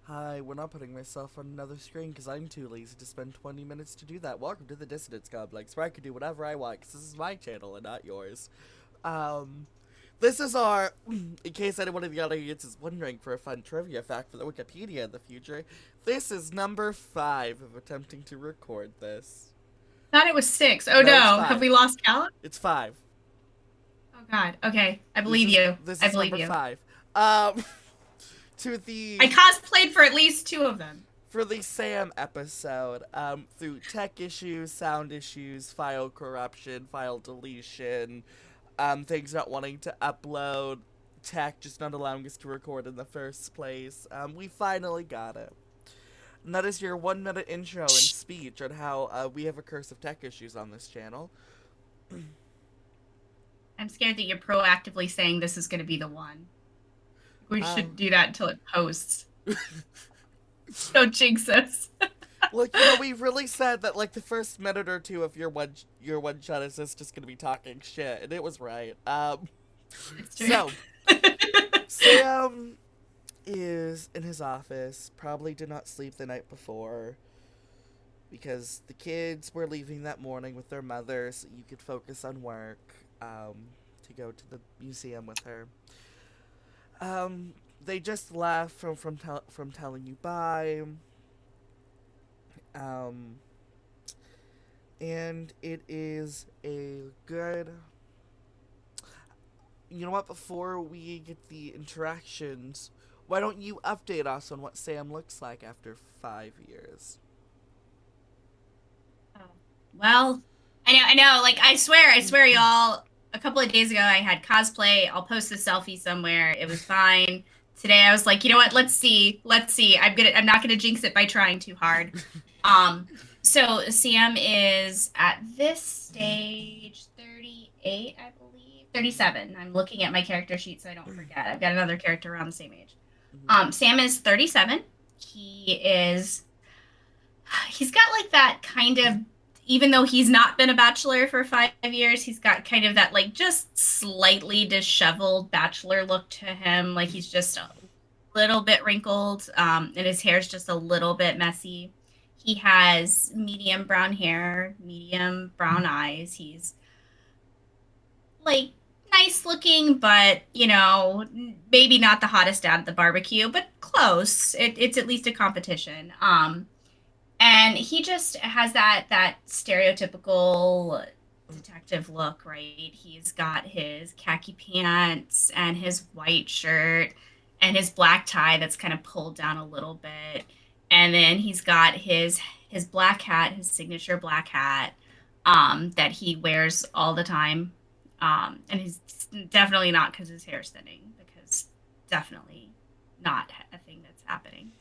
Hi, we're not putting myself on another screen because I'm too lazy to spend 20 minutes to do that. Welcome to the Dissonance Complex, where I can do whatever I want because this is my channel and not yours. Um, this is our, in case anyone in the audience is wondering for a fun trivia fact for the Wikipedia in the future, this is number 5 of attempting to record this. Thought it was six. Oh No, it's no, have 5. we lost count? It's 5. Oh God. Okay, I This believe is, you. this I is believe number you. 5. To I the cosplayed for at least two of them. for the Sam episode, through tech issues, sound issues, file corruption, file deletion, things not wanting to upload, tech just not allowing us to record in the first place, we finally got it. And that is your 1 minute intro and speech on how we have a curse of tech issues on this channel. I'm scared that you're proactively saying this is going to be the one. We should Um, do that until it posts. Don't jinx us. Look, we really said that like the first minute or two of your one shot is just gonna be talking shit, and it was right. It's true. So Sam is in his office, probably did not sleep the night before because the kids were leaving that morning with their mother so you could focus on work, to go to the museum with her. They just left from telling you bye. Um, and it is a good. You know what? Before we get the interactions, why don't you update us on what Sam looks like after 5 years? Oh. Well, I know. Like, I swear, y'all. A couple of days ago, I had cosplay. I'll post a selfie somewhere. It was fine. Today, I was like, you know what? Let's see. I'm not gonna jinx it by trying too hard. Um, so Sam is at this stage 38, I believe. 37. I'm looking at my character sheet so I don't forget. I've got another character around the same age. Mhm. Sam is 37. He is he's got like that kind of, even though he's not been a bachelor for 5 years, he's got kind of that like just slightly disheveled bachelor look to him. Like he's just a little bit wrinkled, and his hair's just a little bit messy. He has medium brown hair, medium brown eyes. He's like nice looking, but maybe not the hottest dad at the barbecue, but close. It's at least a competition. And he just has that stereotypical detective look, right? He's got his khaki pants and his white shirt and his black tie that's kind of pulled down a little bit. And then he's got his black hat, his signature black hat, that he wears all the time. And he's definitely not because his hair's thinning, because definitely not a thing that's happening.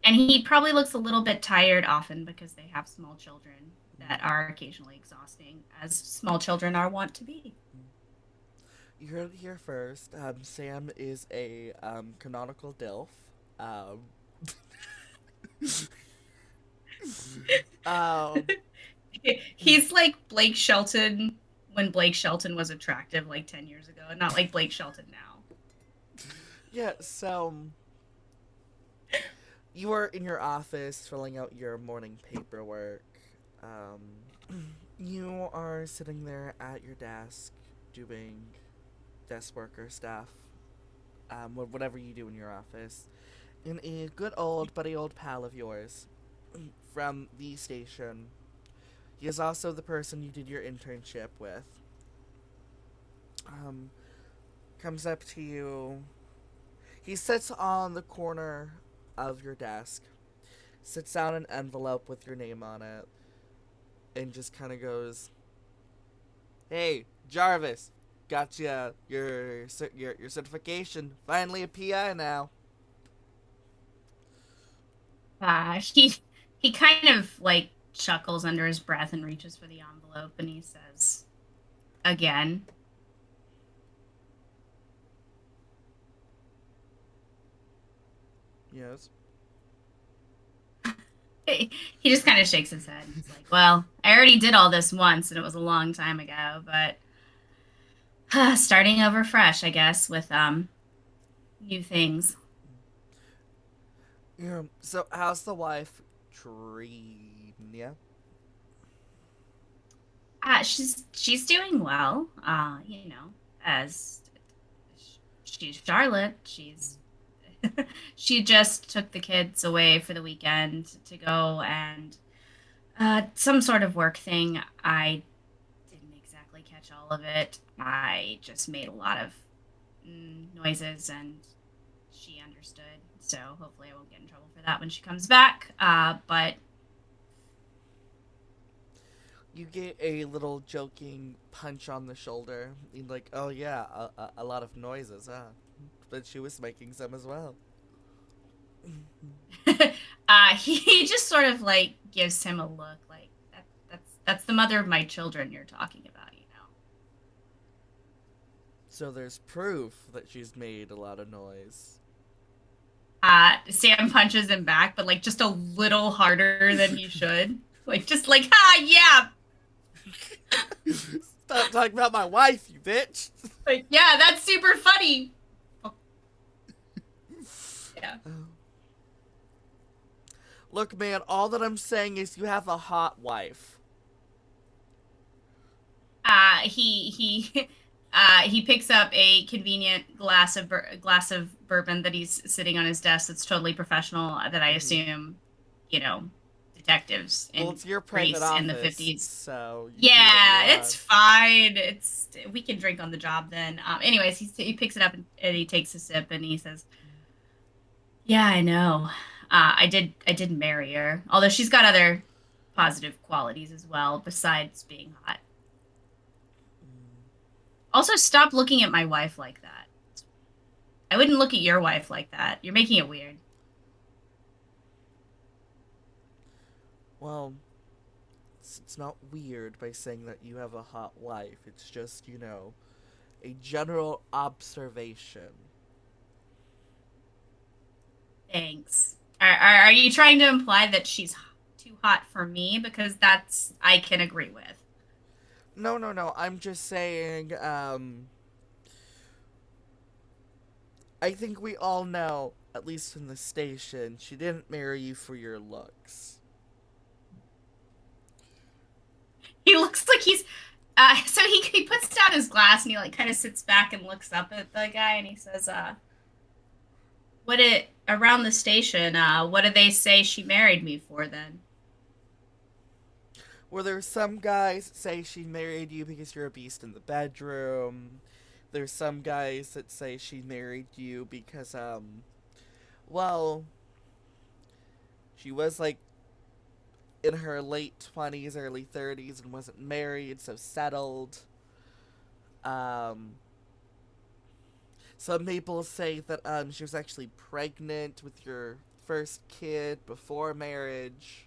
And he probably looks a little bit tired often because they have small children that are occasionally exhausting, as small children are wont to be. You heard it here first. Sam is a canonical DILF. Um, um, He's like Blake Shelton when Blake Shelton was attractive like 10 years ago, and not like Blake Shelton now. yeah, so you are in your office filling out your morning paperwork. You are sitting there at your desk doing desk worker stuff, whatever you do in your office. And a good old buddy old pal of yours from the station, he is also the person you did your internship with, um, comes up to you. He sits on the corner of your desk, sits down an envelope with your name on it, and just kind of goes, "Hey, Jarvis, got you your certification. Finally a PI now." He kind of like chuckles under his breath and reaches for the envelope, and he says, "Again." Yes. He just kind of shakes his head. He's like, "Well, I already did all this once, and it was a long time ago, but starting over fresh, I guess, with new things." Yeah. So how's the wife treating ya? She's doing well. As she's Charlotte. She just took the kids away for the weekend to go and some sort of work thing. I didn't exactly catch all of it. I just made a lot of noises and she understood. So hopefully I won't get in trouble for that when she comes back. But You get a little joking punch on the shoulder. You're like, oh yeah, a lot of noises, huh? But she was making some as well. he just sort of like gives him a look like that's the mother of my children you're talking about, you know. So there's proof that she's made a lot of noise. Sam punches him back, but like just a little harder than he should. Like just like, ah, yeah, Stop talking about my wife, you bitch! like yeah, that's super funny. Oh, yeah. Look, man, all that I'm saying is you have a hot wife. He he picks up a convenient glass of bourbon that he's sitting on his desk. That's totally professional. That I Hmm. assume, you know, detectives Well, in it's your private Greece in the office, 50s. so you can do whatever you Yeah, it's want. fine. It's we can drink on the job then. Anyways, he picks it up and he takes a sip and he says, "Yeah, I know. I did marry her. Although she's got other positive qualities as well besides being hot. Also, stop looking at my wife like that. I wouldn't look at your wife like that. You're making it weird." Well, it's not weird by saying that you have a hot wife. It's just, a general observation. Thanks. Are you trying to imply that she's too hot for me? Because that's I can agree with. No, no, no. I'm just saying, I think we all know, at least in the station, she didn't marry you for your looks. He looks like he's so he puts down his glass and he like kind of sits back and looks up at the guy and he says, what it around the station, what do they say she married me for then? Where there's some guys that say she married you because you're a beast in the bedroom. There's some guys that say she married you because, well, she was like in her late 20s, early 30s, and wasn't married, so settled. Um, some people say that she was actually pregnant with your first kid before marriage,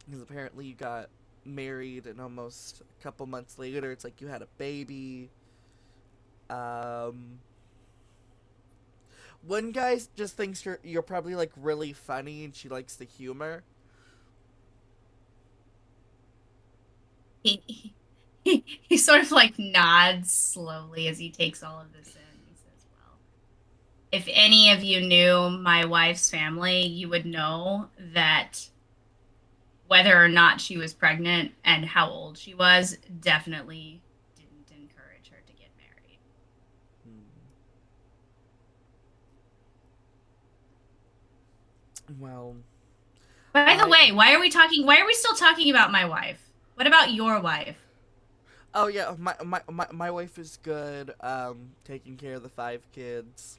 because apparently you got married and almost a couple months later, it's like you had a baby. Um, One guy just thinks you're probably like really funny and she likes the humor. He sort of like nods slowly as he takes all of this in. He says, "Well, if any of you knew my wife's family, you would know that whether or not she was pregnant and how old she was definitely didn't encourage her to get married." Well, By the I way, why are we still talking about my wife? What about your wife? oh yeah, my wife is good. Taking care of the 5 kids.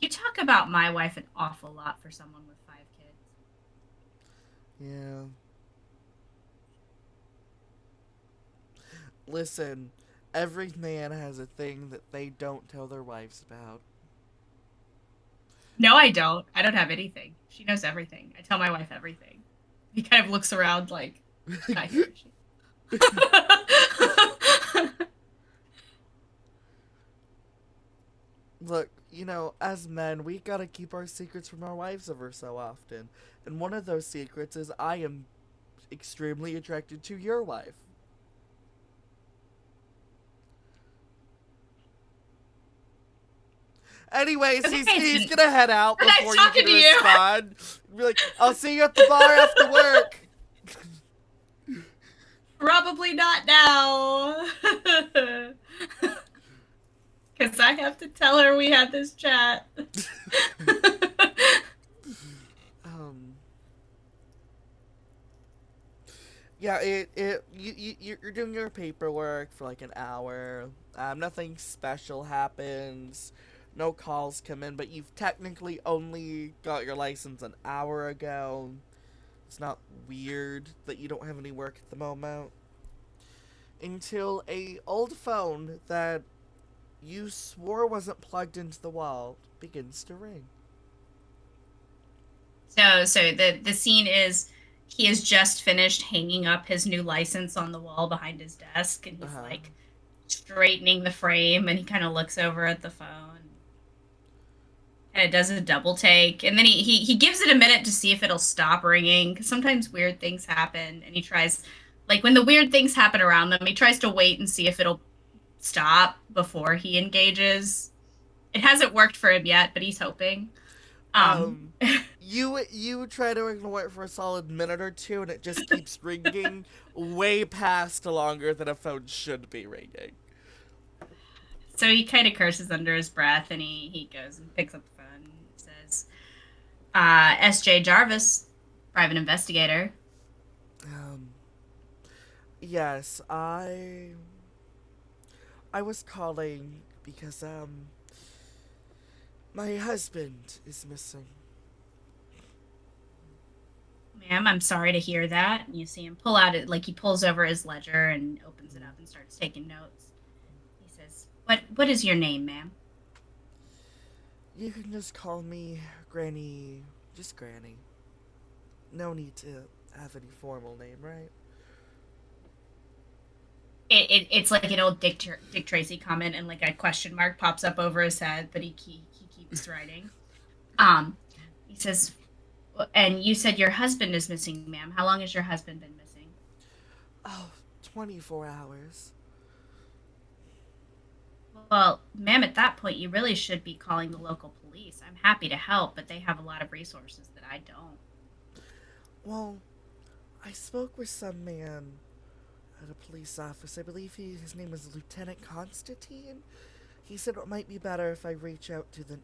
You talk about my wife an awful lot for someone with 5 kids. Yeah. Listen, every man has a thing that they don't tell their wives about. No, I don't. I don't have anything. She knows everything. I tell my wife everything. He kind of looks around like, she's not here, is she? Look, as men, we gotta keep our secrets from our wives ever so often. And one of those secrets is I am extremely attracted to your wife. Anyways, Okay, he's gonna head out nice before you talking can to you. respond. Be like, I'll see you at the bar after work. Probably not now. Because I have to tell her we had this chat. Um, yeah, you're doing your paperwork for like an hour. Nothing special happens. No calls come in, but you've technically only got your license an hour ago. It's not weird that you don't have any work at the moment. Until a old phone that you swore wasn't plugged into the wall begins to ring. So the scene is he has just finished hanging up his new license on the wall behind his desk, and Uh he's huh. like straightening the frame, and he kind of looks over at the phone and it does a double take, and then he gives it a minute to see if it'll stop ringing because sometimes weird things happen, and he tries like when the weird things happen around them, he tries to wait and see if it'll stop before he engages. It hasn't worked for him yet, but he's hoping. Um, Um, you try to ignore it for a solid minute or two, and it just keeps ringing way past longer than a phone should be ringing. so he kind of curses under his breath, and he goes and picks up the phone and says, "S.J. Jarvis, private investigator." Um, yes, I was calling because my husband is missing. Ma'am, I'm sorry to hear that. And you see him pull out it, like he pulls over his ledger and opens it up and starts taking notes. He says, "What is your name, ma'am?" You can just call me Granny, just Granny. No need to have any formal name, right? It's like an old Dick Tracy comment, and like a question mark pops up over his head, but he keeps writing. Um, he says, "And you said your husband is missing, ma'am. How long has your husband been missing?" Oh, 24 hours. Well, ma'am, at that point, you really should be calling the local police. I'm happy to help, but they have a lot of resources that I don't. Well, I spoke with some man at a police office. I believe his name was Lieutenant Constantine. He said it might be better if I reach out to the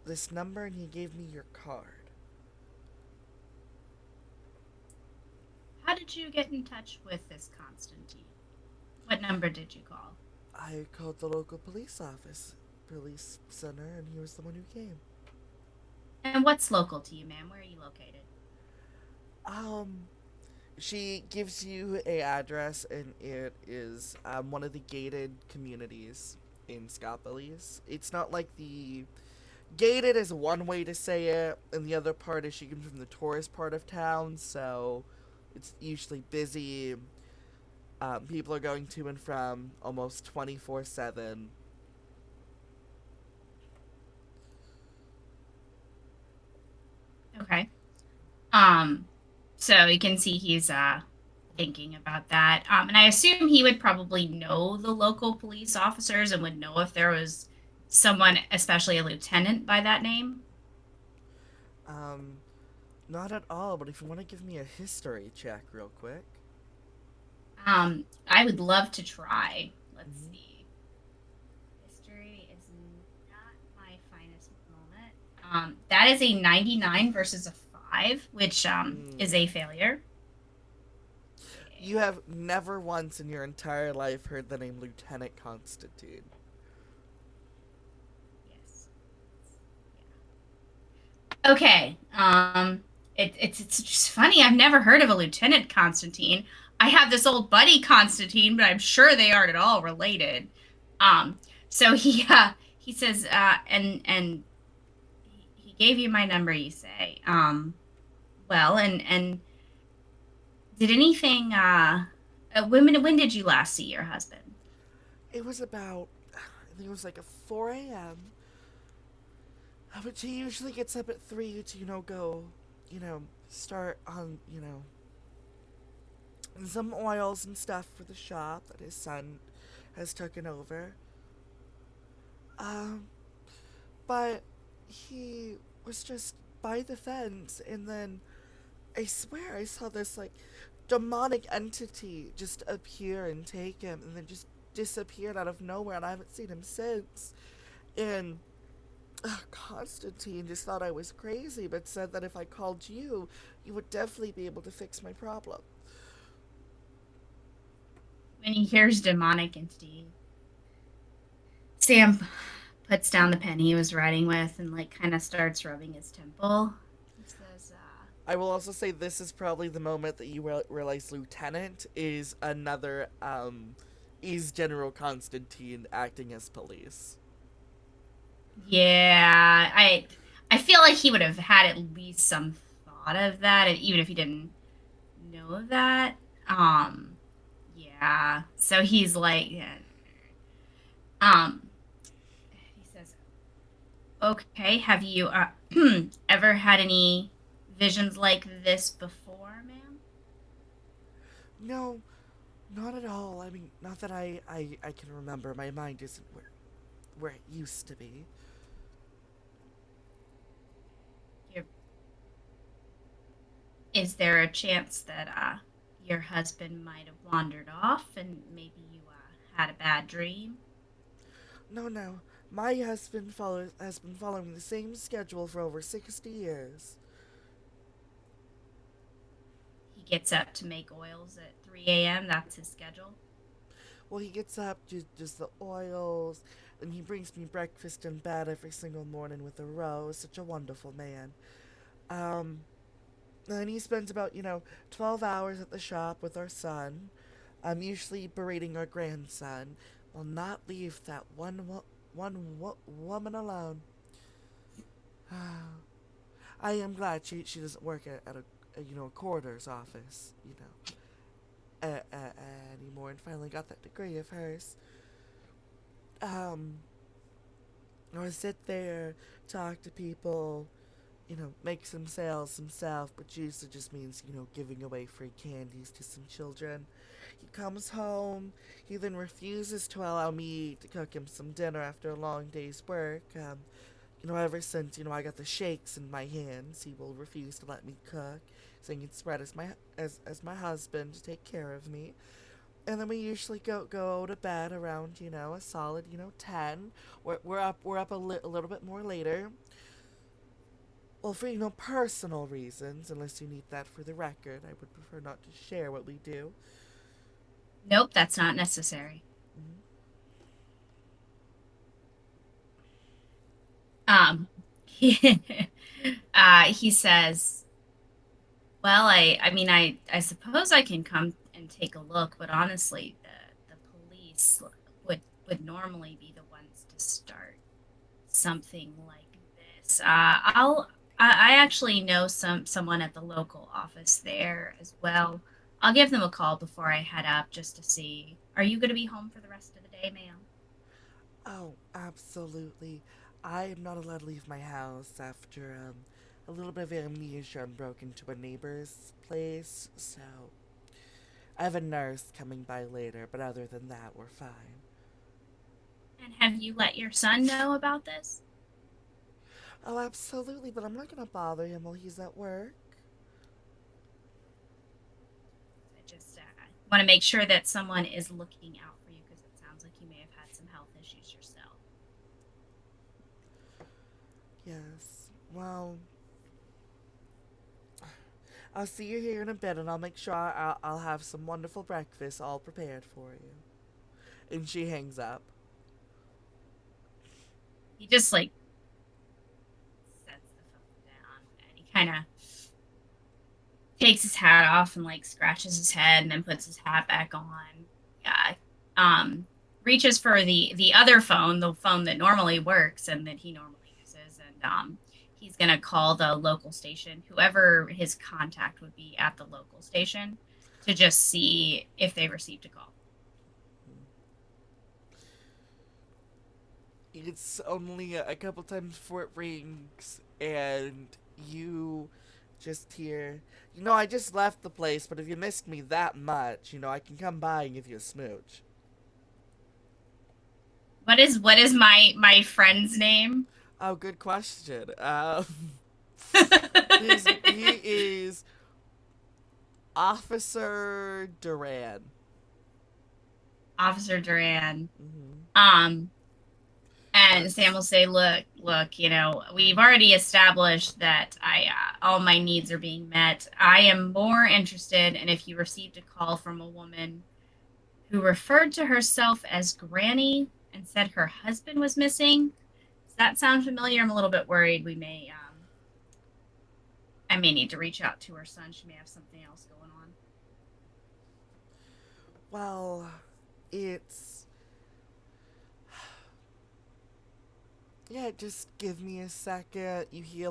this number, and he gave me your card. How did you get in touch with this Constantine? What number did you call? I called the local police center, and he was the one who came. And what's local to you, ma'am? Where are you located? Um, she gives you a address, and it is one of the gated communities in Scopolis. It's not like the gated is one way to say it, and the other part is she comes from the tourist part of town, so it's usually busy. People are going to and from almost 24/7. Okay. Um, so you can see he's thinking about that. And I assume he would probably know the local police officers and would know if there was someone, especially a lieutenant by that name. Um, Not at all, but if you want to give me a history check real quick. I would love to try. Let's Mm-hmm. see. History is not my finest moment. That is a 99 versus a 5, which is Mm. a failure. You have never once in your entire life heard the name Lieutenant Constantine. Yes. Yeah. Okay. It's just funny. I've never heard of a Lieutenant Constantine. I have this old buddy Constantine, but I'm sure they aren't at all related. Um, so he says, and he gave you my number, you say. Well, and did anything when did you last see your husband? It was about, I think it was like a 4 a.m. But he usually gets up at 3 to, go, start on, some oils and stuff for the shop that his son has taken over. Um, but he was just by the fence, and then I swear I saw this like demonic entity just appear and take him, and then just disappeared out of nowhere, and I haven't seen him since. And Constantine just thought I was crazy, but said that if I called you, you would definitely be able to fix my problem. When he hears demonic entity, Sam puts down the pen he was writing with and like kind of starts rubbing his temple. He says, I will also say this is probably the moment that you realize Lieutenant is is General Constantine acting as police. "Yeah, I feel like he would have had at least some thought of that, even if he didn't know of that." Um, yeah. So he's like, yeah. um, he says, "Okay, have you ever had any visions like this before, ma'am?" No, not at all. I mean, not that I can remember. My mind isn't where it used to be. You're, is there a chance that your husband might have wandered off and maybe you had a bad dream? No, no. My husband has been following the same schedule for over 60 years. He gets up to make oils at 3 a.m. That's his schedule. Well, he gets up, just the oils, and he brings me breakfast in bed every single morning with a rose. Such a wonderful man. Um, and he spends about, 12 hours at the shop with our son. I'm usually berating our grandson. Will not leave that woman alone. I am glad she doesn't work at a coroner's office, anymore, and finally got that degree of hers. Um, I sit there, talk to people, make some sales himself, but usually just means, giving away free candies to some children. He comes home, he then refuses to allow me to cook him some dinner after a long day's work. Ever since, I got the shakes in my hands, he will refuse to let me cook, saying it's spread as my husband to take care of me. And then we usually go to bed around, a solid, 10. We're up a little bit more later. Well, for, personal reasons, unless you need that for the record, I would prefer not to share what we do. Nope, that's not necessary. Mhm. He, he says, "Well, I mean, I suppose I can come and take a look, but honestly, the police would normally be the ones to start something like this. I actually know someone at the local office there as well. I'll give them a call before I head up just to see. Are you going to be home for the rest of the day, ma'am?" Oh, absolutely. I am not allowed to leave my house after a little bit of amnesia and broke into a neighbor's place, so I have a nurse coming by later, but other than that, we're fine. And have you let your son know about this? Oh, absolutely, but I'm not gonna bother him while he's at work. I just want to make sure that someone is looking out for you because it sounds like you may have had some health issues yourself. Yes. Well, I'll see you here in a bit, and I'll make sure I'll have some wonderful breakfast all prepared for you. And she hangs up. He just like sets the phone down and he kind of takes his hat off and like scratches his head and then puts his hat back on. Yeah. Um, Reaches for the other phone, the phone that normally works and that he normally uses, and he's gonna call the local station, whoever his contact would be at the local station, to just see if they received a call. It's only a couple times before it rings, and you just hear, I just left the place, but if you missed me that much, I can come by and give you a smooch. What is my friend's name? Oh, good question. He is Officer Duran. Officer Duran. Mm-hmm. Um, and Sam That's will say, look, we've already established that all my needs are being met. I am more interested in if you received a call from a woman who referred to herself as Granny and said her husband was missing. Does that sound familiar? I'm a little bit worried I may need to reach out to her son. She may have something else going on. well, it's yeah. Just give me a second. You hear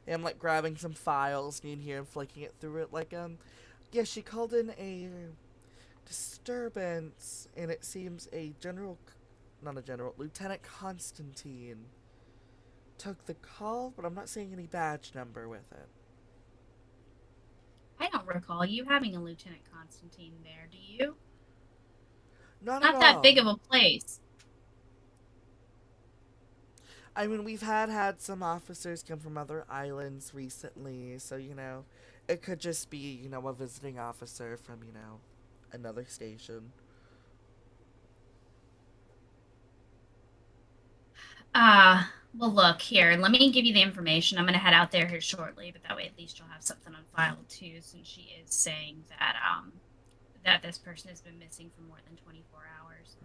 I'm like grabbing some files, and you can hear him flicking it through it. Yeah, she called in a disturbance, and it seems not a general, Lieutenant Constantine took the call, but I'm not seeing any badge number with it. I don't recall you having a Lieutenant Constantine there, do you? Not at Not that big all. of a place. I mean, we've had some officers come from other islands recently, so it could just be a visiting officer from another station. Well, look here. Let me give you the information. I'm going to head out there here shortly, but that way at least you'll have something on file too, since she is saying that this person has been missing for more than 24 hours.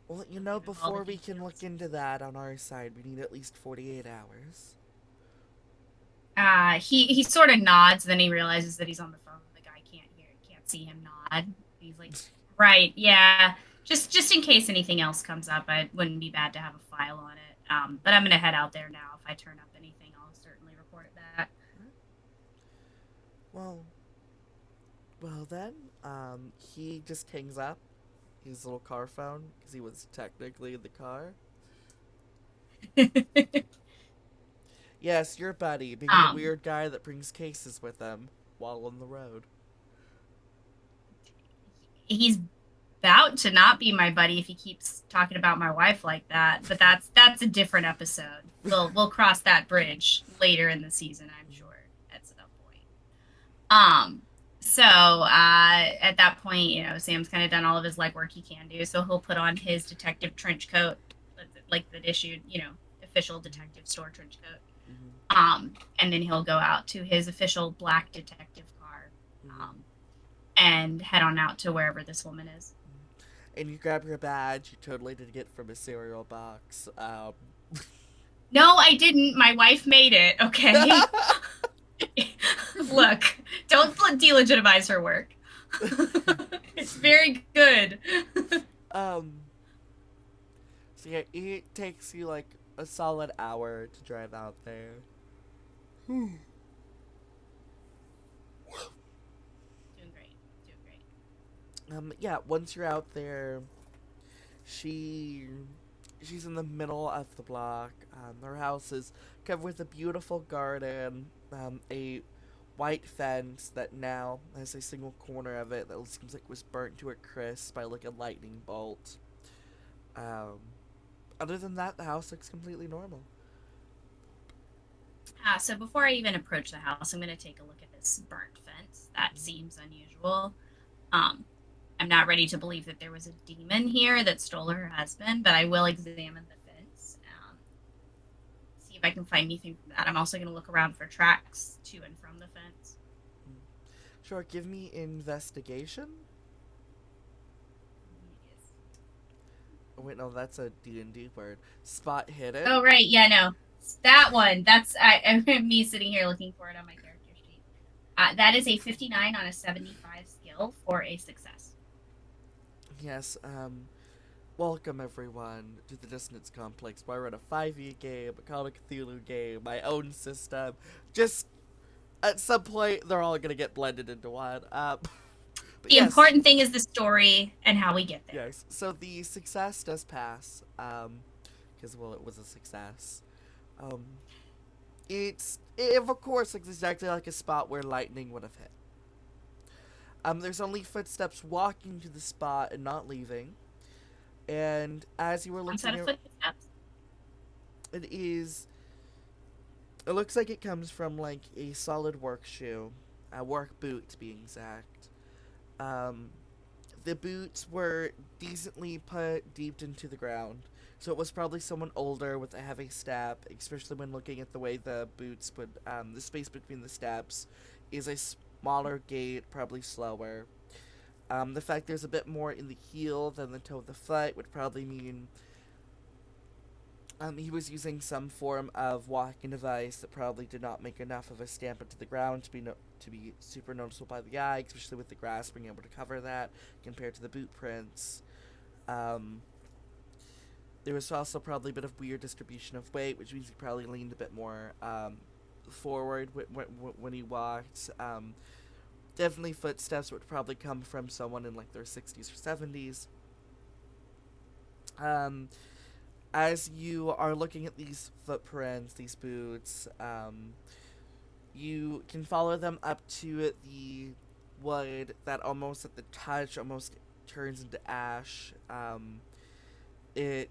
Well, You'll give him all the before we can look details. into that on our side, we need at least 48 hours. He sort of nods, then he realizes that he's on the phone. The guy can't see him nod. He's like, right, yeah. Just in case anything else comes up, it wouldn't be bad to have a file on it. But I'm gonna head out there now. If I turn up anything, I'll certainly report it back. Well, well then, he just hangs up his little car phone because he was technically in the car. Yes, your buddy, being the um, weird guy that brings cases with him while on the road. he's about to not be my buddy if he keeps talking about my wife like that. But that's a different episode. We'll cross that bridge later in the season, I'm sure, at some point. At that point, Sam's kind of done all of his legwork he can do, so he'll put on his detective trench coat, like that issued, official detective store trench coat. Mm-hmm. And then he'll go out to his official black detective car, Mm-hmm. and head on out to wherever this woman is. And you grab your badge you totally did get from a cereal box. No, I didn't. My wife made it. Okay. Look, don't delegitimize her work. It's very good. um, so yeah, it takes you like a solid hour to drive out there. Doing great. Doing great. Yeah, once you're out there, she she's in the middle of the block. Her house is covered with a beautiful garden, a white fence that now has a single corner of it that seems like was burnt to a crisp by like a lightning bolt. Um, Other than that, the house looks completely normal. So before I even approach the house, I'm going to take a look at this burnt fence. That seems unusual. Um, I'm not ready to believe that there was a demon here that stole her husband, but I will examine the fence, see if I can find anything from that. I'm also going to look around for tracks to and from the fence. Sure, give me investigation. Yes. Oh, wait, no, that's a D&D word. Spot hidden. Oh, right. Yeah, no. That one. That's me sitting here looking for it on my character sheet. That is a 59 on a 75 skill for a success. Yes, welcome everyone to the Dissonance Complex, where I run a 5e game, a Call of Cthulhu game, my own system. Just, at some point, they're all gonna get blended into one. But The yes, important thing is the story and how we get there. yes. So the success does pass, because, well, it was a success. Um, of course, like, exactly like a spot where lightning would have hit. There's only footsteps walking to the spot and not leaving. And as you were One set looking of at footsteps. it is, it looks like it comes from like a solid work shoe, a work boot to be exact. Um, the boots were decently put deep into the ground. So it was probably someone older with a heavy step, especially when looking at the way the boots would, the space between the steps is a smaller gait, probably slower. The fact there's a bit more in the heel than the toe of the foot would probably mean he was using some form of walking device that probably did not make enough of a stamp into the ground to be super noticeable by the eye, especially with the grass being able to cover that compared to the boot prints. Um, there was also probably a bit of weird distribution of weight, which means he probably leaned a bit more forward when he walked. Definitely footsteps would probably come from someone in like their 60s or 70s. Um, as you are looking at these footprints, these boots, you can follow them up to the wood that almost at the touch almost turns into ash. It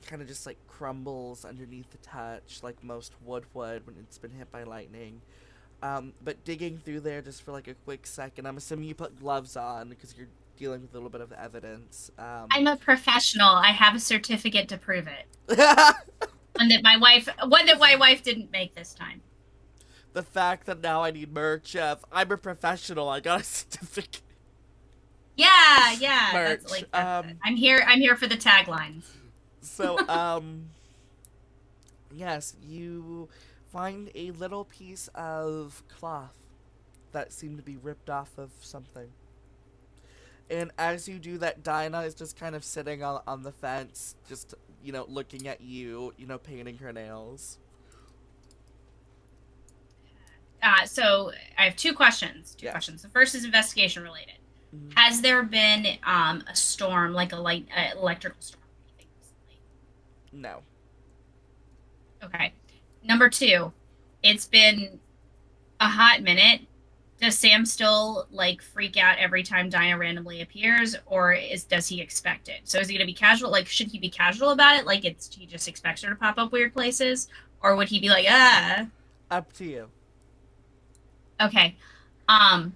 kind of just like crumbles underneath the touch, like most wood would when it's been hit by lightning. But digging through there just for like a quick second, I'm assuming you put gloves on because you're dealing with a little bit of evidence. I'm a professional. I have a certificate to prove it. One that my wife didn't make this time. The fact that now I need merch of I'm a professional, I got a certificate. Yeah, yeah, that's Merch. like that's it. I'm here for the taglines. So yes, you find a little piece of cloth that seemed to be ripped off of something. And as you do that, Dinah is just kind of sitting on the fence, just, looking at you, painting her nails. So I have two questions. Two Yes. questions. The first is investigation related. Mhm. Has there been a storm, like a light electrical storm or anything recently? No. Okay. Number two, it's been a hot minute. Does Sam still like freak out every time Dinah randomly appears, or does he expect it? So is he gonna be casual? Like, should he be casual about it? Like he just expects her to pop up weird places, or would he be like, ah, Up to you. okay. Um,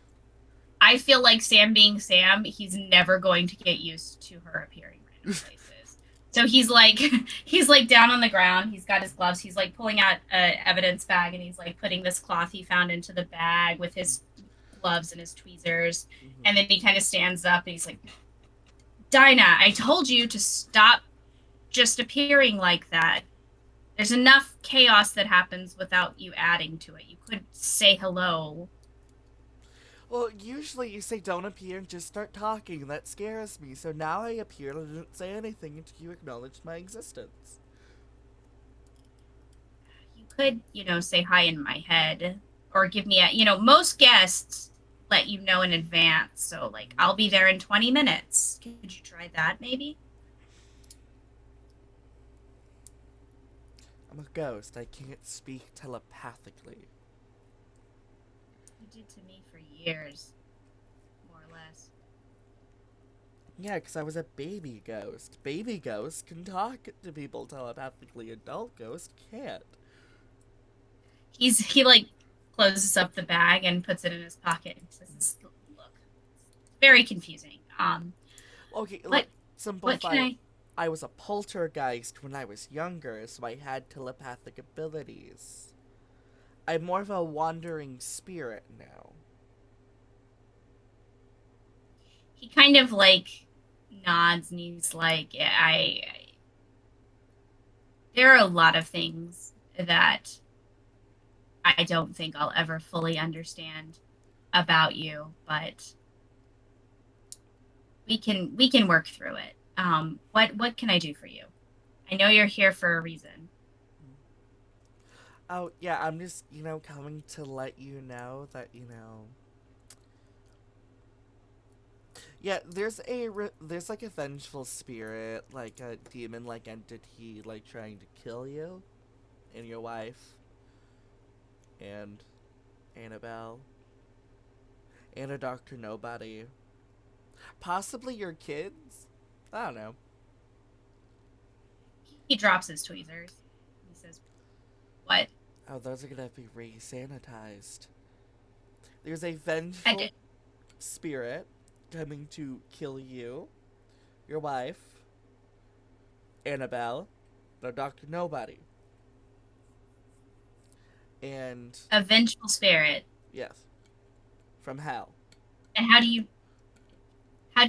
I feel like Sam being Sam, he's never going to get used to her appearing random places. So he's like he's like down on the ground. He's got his gloves. He's like pulling out a evidence bag and he's like putting this cloth he found into the bag with his gloves and his tweezers. Hmm. And then he kind of stands up and he's like, Dinah, I told you to stop just appearing like that. There's enough chaos that happens without you adding to it. You could say hello. Well, usually you say don't appear and just start talking. That scares me. So now I appeared and didn't say anything until you acknowledged my existence. You could, say hi in my head or give me most guests let you know in advance. So, like, I'll be there in 20 minutes. Could you try that maybe? I'm a ghost. I can't speak telepathically. You did to me for years, more or less. Yeah, because I was a baby ghost. Baby ghosts can talk to people telepathically. Adult ghosts can't. He like closes up the bag and puts it in his pocket and says, "Look, very confusing. Okay, What what can simplify. I I was a poltergeist when I was younger, so I had telepathic abilities. I'm more of a wandering spirit now. He kind of like nods and he's like, yeah, there are a lot of things that I don't think I'll ever fully understand about you, but we can work through it. What can I do for you? I know you're here for a reason. Oh, yeah, I'm just, coming to let you know that, Yeah, there's like a vengeful spirit, like a demon-like entity, like trying to kill you and your wife and Annabelle and a Doctor Nobody. Possibly your kids? I don't know. He drops his tweezers. He says, "What?" Oh, those are gonna be re-sanitized. There's a I did. vengeful spirit coming to kill you, your wife, Annabelle, the Dr. Nobody. And, A vengeful spirit. yes, from hell. And how do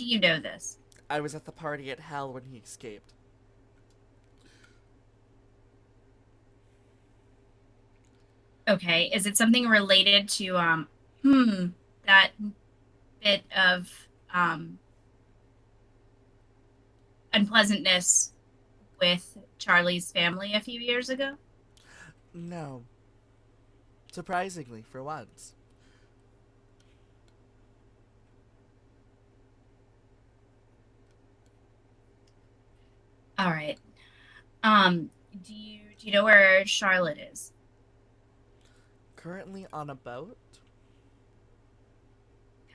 you know this? I was at the party at hell when he escaped. Okay, is it something related to that bit of um unpleasantness with Charlie's family a few years ago? No. Surprisingly, for once. All right. Do you know where Charlotte is? Currently on a boat?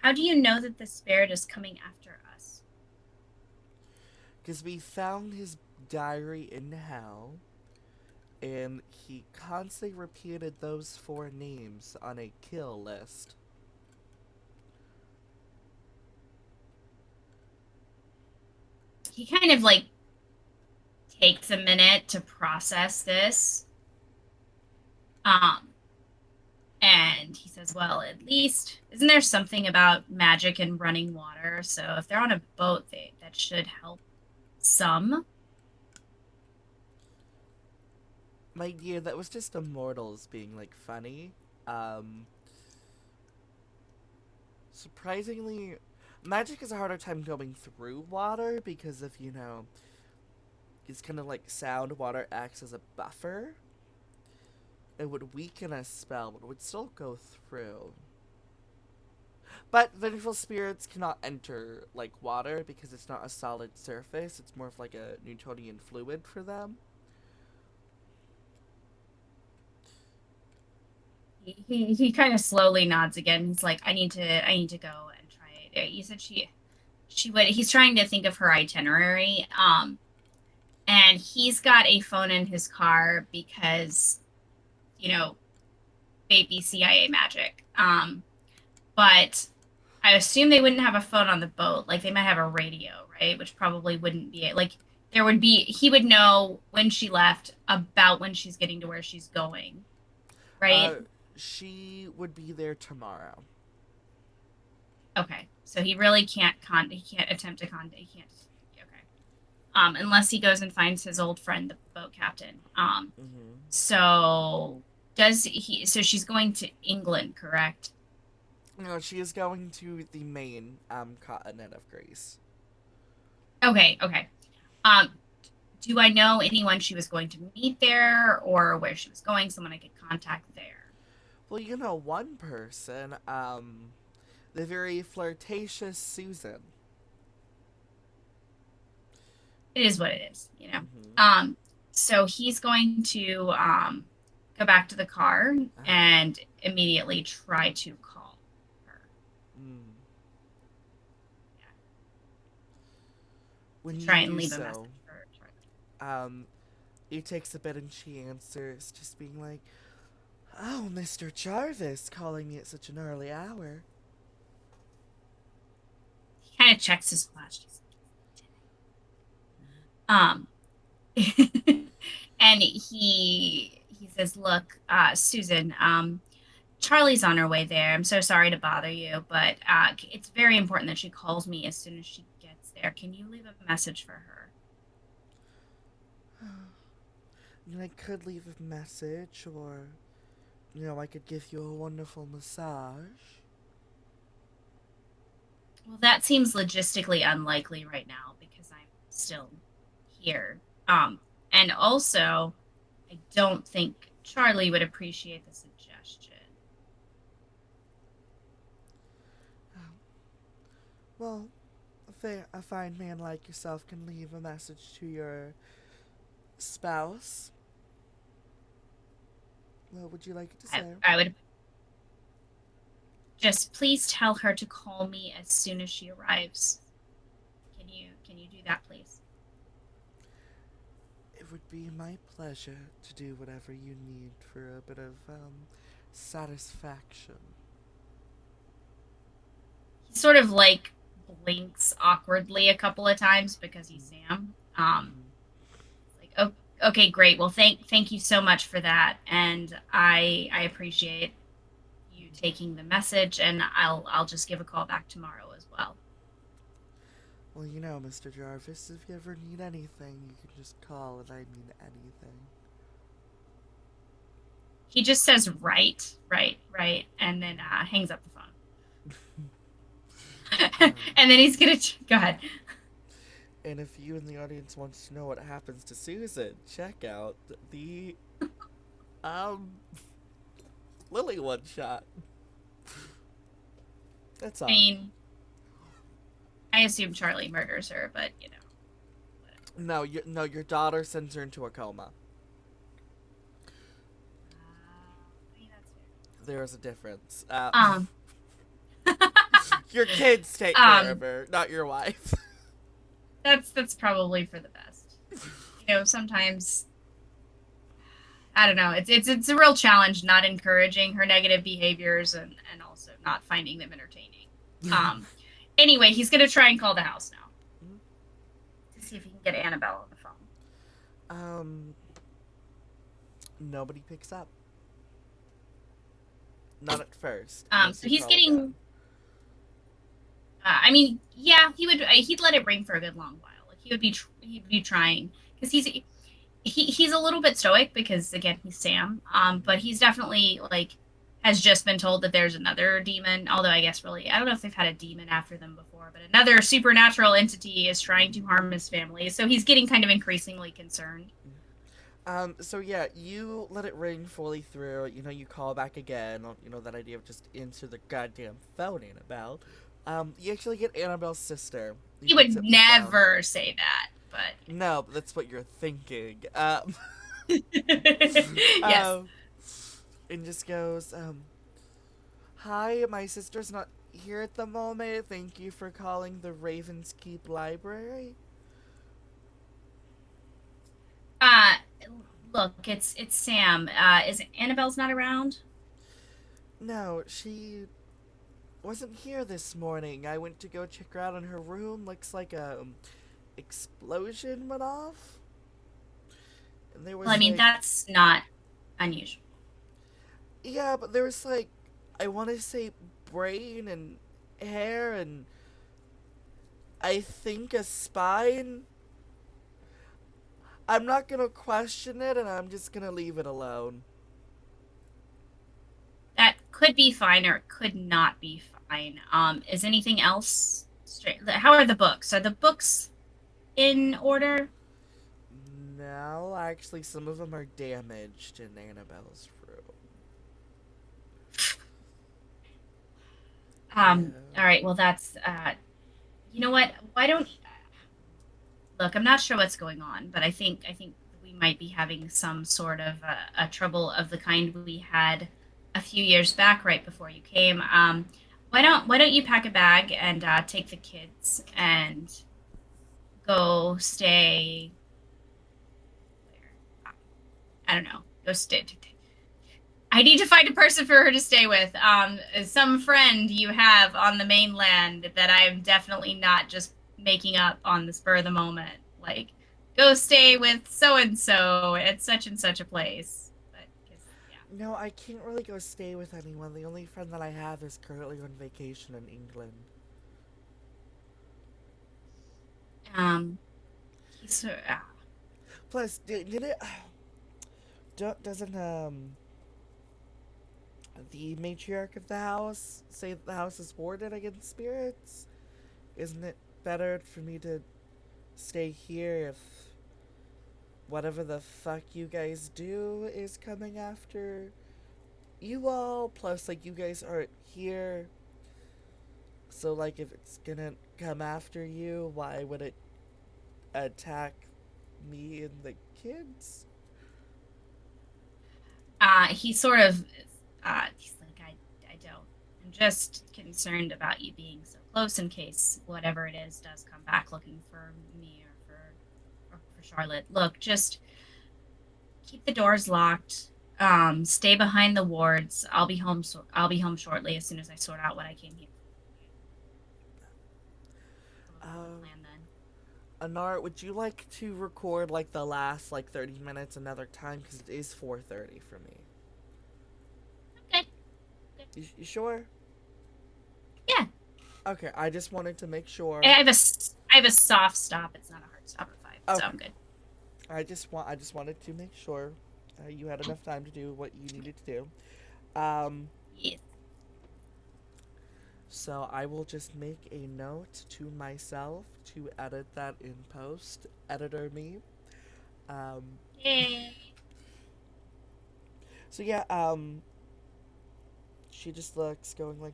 How do you know that the spirit is coming after us? Because we found his diary in hell, and he constantly repeated those four names on a kill list. He kind of like takes a minute to process this. Um, and he says, "Well, at least isn't there something about magic and running water? So if they're on a boat, that should help some." My dear, that was just immortals being, like, funny. Um, Surprisingly, magic is a harder time going through water because of, it's kind of like sound. Water acts as a buffer. It would weaken a spell, but it would still go through. But vengeful spirits cannot enter, like, water because it's not a solid surface. It's more of like a Newtonian fluid for them. He kind of slowly nods again. He's like, I need to go and try it. You said she would. He's trying to think of her itinerary. And he's got a phone in his car because you know baby CIA magic. But I assume they wouldn't have a phone on the boat. Like they might have a radio, right? Which probably wouldn't be it. Like there would be. He would know when she left, about when she's getting to where she's going, Uh, right? she would be there tomorrow. Okay, so he really he can't attempt to he can't. Okay, unless he goes and finds his old friend, the boat captain. Mm-hmm. So does he? So she's going to England, correct? No, she is going to the main continent of Greece. Okay, okay. Um, do I know anyone she was going to meet there, or where she was going? Someone I could contact there. Well, one person, the very flirtatious Susan. It is what it is, you know. Mm-hmm. Um, so he's going to go back to the car Uh-huh. and immediately try to call her. Mm. Yeah, to When you try and do leave a message so, for her. um, it takes a bit and she answers, just being like, "Oh, Mr. Jarvis, calling me at such an early hour." He kind of checks his watch. Um, and he says, "Look, Susan, Charlie's on her way there. I'm so sorry to bother you, but it's very important that she calls me as soon as she gets there. Can you leave a message for her?" I could leave a message, or, I could give you a wonderful massage. Well, that seems logistically unlikely right now because I'm still here. And also, I don't think Charlie would appreciate the suggestion. Well, a fine man like yourself can leave a message to your spouse. What would you like it to say? I would just please tell her to call me as soon as she arrives. Can you do that, please? would be my pleasure to do whatever you need for a bit of satisfaction. He sort of like blinks awkwardly a couple of times because he's Sam. Mm-hmm. Like, oh, okay, great. Well, thank you so much for that, and I appreciate you taking the message, and I'll just give a call back tomorrow as well. Well, you know, Mr. Jarvis, if you ever need anything, you can just call, and I mean anything. He just says right, and then hangs up the phone. Um, And then he's gonna go ahead. and if you in the audience wants to know what happens to Susan, check out the um Lily one shot. That's I all. mean, I assume Charlie murders her, but whatever. No, your daughter sends her into a coma. I mean, that's There is a difference. fair. Your kids take care of um, her, not your wife. that's probably for the best. Sometimes I don't know. It's a real challenge not encouraging her negative behaviors and also not finding them entertaining. Um, anyway, he's gonna try and call the house now to see if he can get Annabelle on the phone. um, Nobody picks up. Not at first, unless So you he's call again. getting. I mean, yeah, he'd let it ring for a good long while. Like he'd be trying because he's a little bit stoic because again he's Sam. But he's definitely like has just been told that there's another demon. Although I guess really I don't know if they've had a demon after them before, but another supernatural entity is trying to harm his family. So he's getting kind of increasingly concerned. So yeah, you let it ring fully through. You know, you call back again. You know that idea of just answer the goddamn phone, Annabelle. You actually get Annabelle's sister. He He picks would up the phone. never say that, but No, but that's what you're thinking. yes. Um, and just goes, "Hi, my sister's not here at the moment. Thank you for calling the Ravens Keep Library." Uh, look, it's Sam. Is Annabelle's not around? No, she wasn't here this morning. I went to go check her out in her room. Looks like a explosion went off. And there Well, I was mean, like, that's not unusual. yeah, but there was like, I want to say brain and hair and I think a spine. I'm not gonna question it and I'm just gonna leave it alone. That could be fine or it could not be fine. Is anything else straight? How are the books? Are the books in order? No, actually, some of them are damaged in Annabelle's room. All Yeah. right. Well, that's you know what? Why don't look? I'm not sure what's going on, but I think we might be having some sort of a trouble of the kind we had a few years back, right before you came. Why don't you pack a bag and take the kids and go stay where? I don't know. Go stay. I need to find a person for her to stay with. Some friend you have on the mainland that I'm definitely not just making up on the spur of the moment. Like, go stay with so and so at such and such a place. But 'cause, No, I can't really go stay with anyone. The only friend that I have is currently on vacation in England. yeah. He's Plus, did it? Doesn't the matriarch of the house say that the house is warded against spirits? Isn't it better for me to stay here if whatever the fuck you guys do is coming after you all? Plus, like, you guys aren't here. So, like, if it's gonna come after you, why would it attack me and the kids? he sort of he's like I don't. I'm just concerned about you being so close in case whatever it is does come back looking for me or for for Charlotte. Look, just keep the doors locked. Stay behind the wards. I'll be home. I'll be home shortly as soon as I sort out what I came here. So let's have a Um, plan then. Anar, would you like to record like the last like 30 minutes another time? Because it is 4:30 for me. Okay. Good. You sure? Yeah. Okay, I just wanted to make I sure. have a I have a soft stop. It's not a hard stop at 5, so Okay, I'm good. I just wanted to make sure you had enough time to do what you needed to do. Um, Yes. so I will just make a note to myself to edit that in post. Editor me. Um, Yay. so yeah, she just looks going like,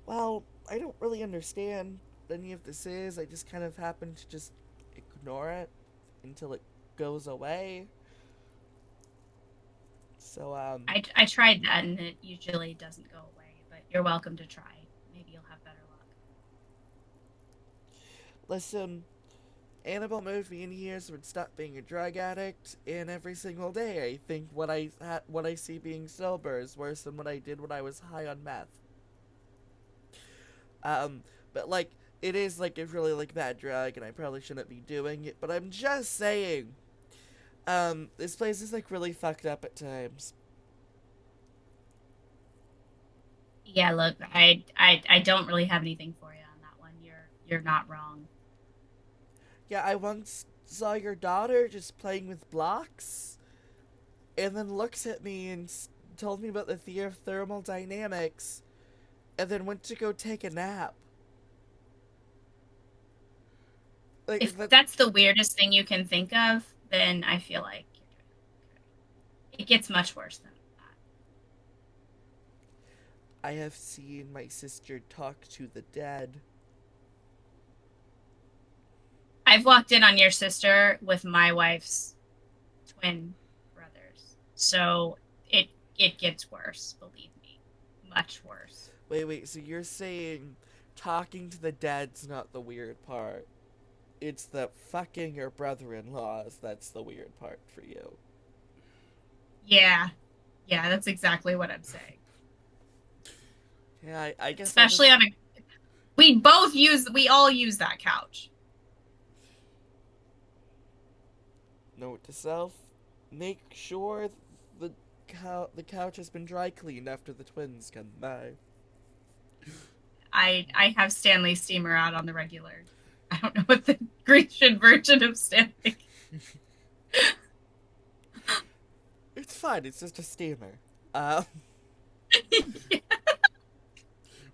well, I don't really understand what any of this is. I just kind of happen to just ignore it until it goes away. So, I tried that and it usually doesn't go away, but you're welcome to try. Maybe you'll have better luck. listen, Annabelle moved me in here so I'd stop being a drug addict, and every single day I think what I see being sober is worse than what I did when I was high on meth. Um, but like, it is like a really like bad drug, and I probably shouldn't be doing it. But I'm just saying, this place is like really fucked up at times. Yeah, look, I don't really have anything for you on that one. You're not wrong. Yeah, I once saw your daughter just playing with blocks, and then looks at me and told me about the theory of thermal dynamics, and then went to go take a nap. Like If that, that's the weirdest thing you can think of, then I feel like you're doing okay. It gets much worse than that. I have seen my sister talk to the dead. I've walked in on your sister with my wife's twin brothers. So it gets worse, believe me. Much worse. Wait, so you're saying talking to the dead's not the weird part? It's the fucking your brother-in-laws that's the weird part for you. Yeah. Yeah, that's exactly what I'm saying. Yeah, I guess I'll Especially just on a we all use that couch. note to self: make sure the couch has been dry cleaned after the twins come by. I have Stanley steamer out on the regular. I don't know what the Grecian version of Stanley. It's fine. It's just a steamer. Um,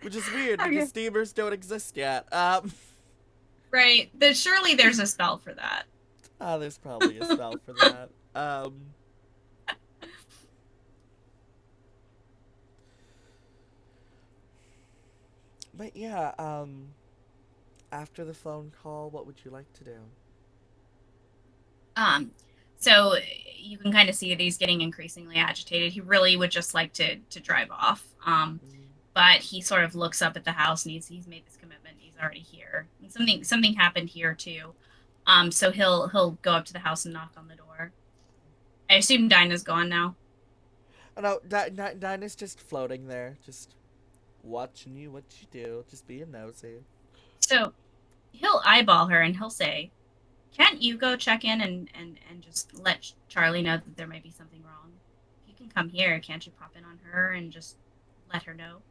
which is weird because Okay. steamers don't exist yet. Right. Surely there's a spell for that. There's probably a spell for that. But yeah. After the phone call, what would you like to do? Um, so you can kind of see that he's getting increasingly agitated. He really would just like to drive off. Mm. But he sort of looks up at the house and he's made this commitment. He's already here. And something happened here too. So he'll go up to the house and knock on the door. I assume Dinah's gone now. Oh no, Dinah's just floating there, just watching you what you do, just being nosy. So he'll eyeball her and he'll say, "Can't you go check in and just let Charlie know that there might be something wrong? If you can come here, can't you pop in on her and just let her know?"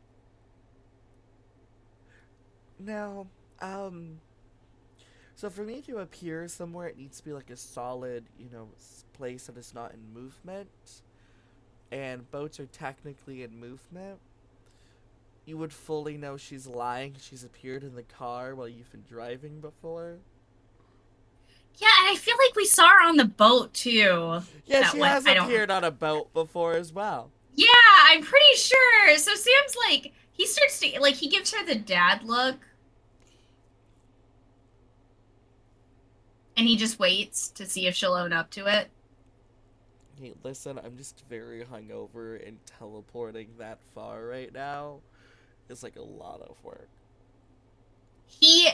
Now, so for me to appear somewhere, it needs to be like a solid, place that is not in movement. And boats are technically in movement. You would fully know she's lying. She's appeared in the car while you've been driving before. Yeah, and I feel like we saw her on the boat too. Yeah, That she one, has I don't. appeared on a boat before as well. Yeah, I'm pretty sure. So Sam's like, he starts to like he gives her the dad look, and he just waits to see if she'll own up to it. Hey, listen, I'm just very hungover, and teleporting that far right now is like a lot of work. His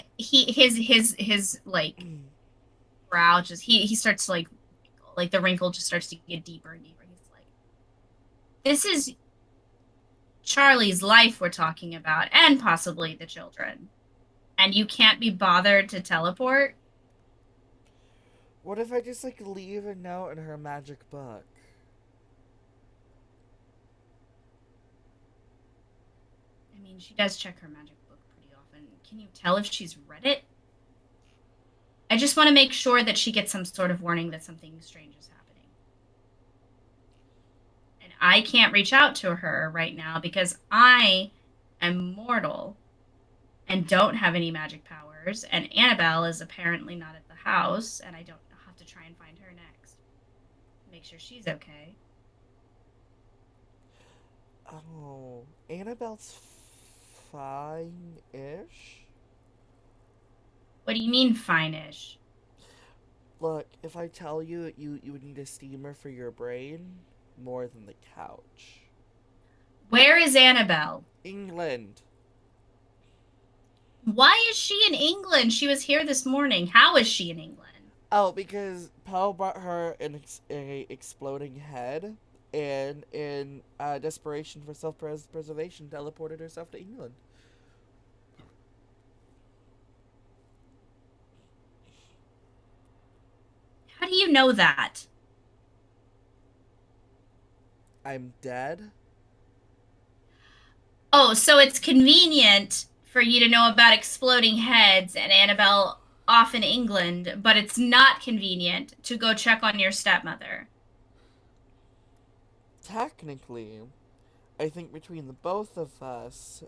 like brow just he starts to like wrinkle. Like the wrinkle just starts to get deeper and deeper. He's like, "This is Charlie's life we're talking about, and possibly the children. And you can't be bothered to teleport." What if I just like leave a note in her magic book? I mean, she does check her magic book pretty often. Can you tell if she's read it? I just want to make sure that she gets some sort of warning that something strange is happening. And I can't reach out to her right now because I am mortal and don't have any magic powers, and Annabelle is apparently not at the house, and I don't have to try and find her next. Make sure she's okay. Oh, Annabelle's fine-ish. What do you mean, fine-ish? Look, if I tell you you would need a steamer for your brain, more than the couch. Where is Annabelle? England. Why is she in England? She was here this morning. How is she in England? Oh, because Poe brought her a exploding head, and in desperation for self-preservation, teleported herself to England. How do you know that? I'm dead? Oh, so it's convenient for you to know about exploding heads and Annabelle off in England, but it's not convenient to go check on your stepmother. Technically, I think between the both of us,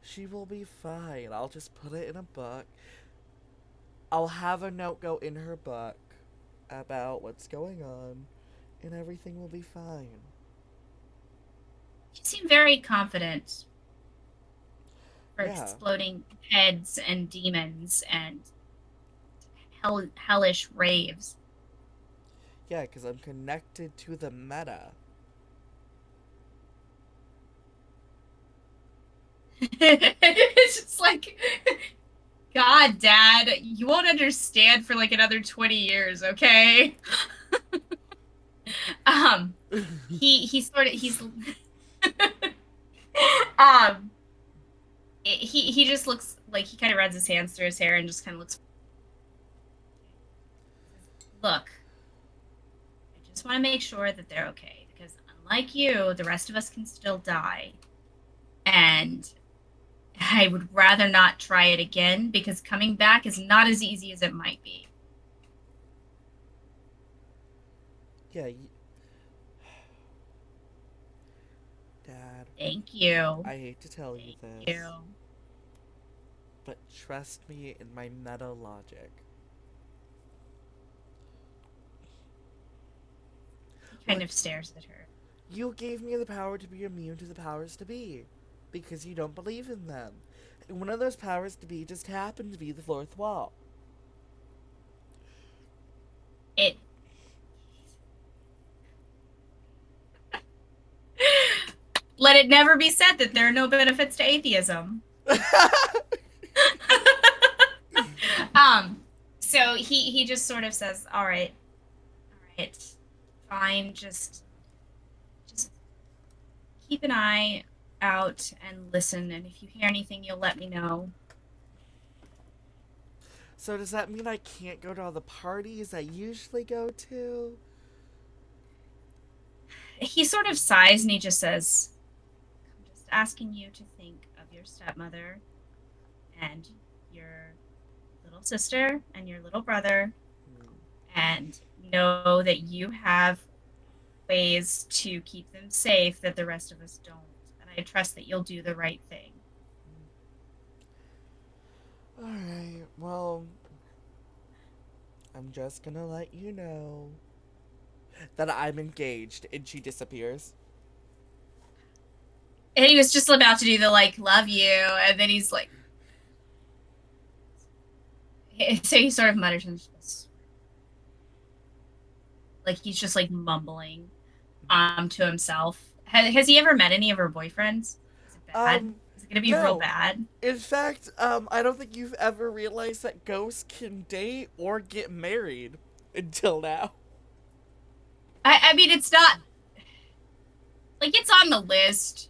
she will be fine. I'll just put it in a book. I'll have a note go in her book about what's going on, and everything will be fine. You seem very confident for Yeah, exploding heads and demons and hellish raves. yeah, because I'm connected to the meta. It's just like, God, Dad, you won't understand for like another 20 years, okay? Um, he sort of um he just looks like he kind of runs his hands through his hair and just kind of looks. Look, I just want to make sure that they're okay because unlike you, the rest of us can still die, and I would rather not try it again because coming back is not as easy as it might be. Yeah, Dad, Thank you. I hate to tell you Thank this, you. but trust me in my meta logic. He kind Look, of stares at her. you gave me the power to be immune to the powers to be, because you don't believe in them. And one of those powers to be just happened to be the fourth wall. It Let it never be said that there are no benefits to atheism. um, so he just sort of says, all right, fine, just keep an eye out and listen, and if you hear anything, you'll let me know." So does that mean I can't go to all the parties I usually go to? He sort of sighs and he just says, "I'm just asking you to think of your stepmother and your little sister and your little brother Hmm. and know that you have ways to keep them safe that the rest of us don't. And I trust that you'll do the right thing." Alright, well, I'm just gonna let you know that I'm engaged, and she disappears. And he was just about to do the like, "love you," and then he's like, so he sort of mutters and just, like he's just like mumbling to himself. Has he ever met any of her boyfriends? Is it bad? Um, Is it gonna be real No. bad. In fact, I don't think you've ever realized that ghosts can date or get married until now. I mean, it's not like it's on the list,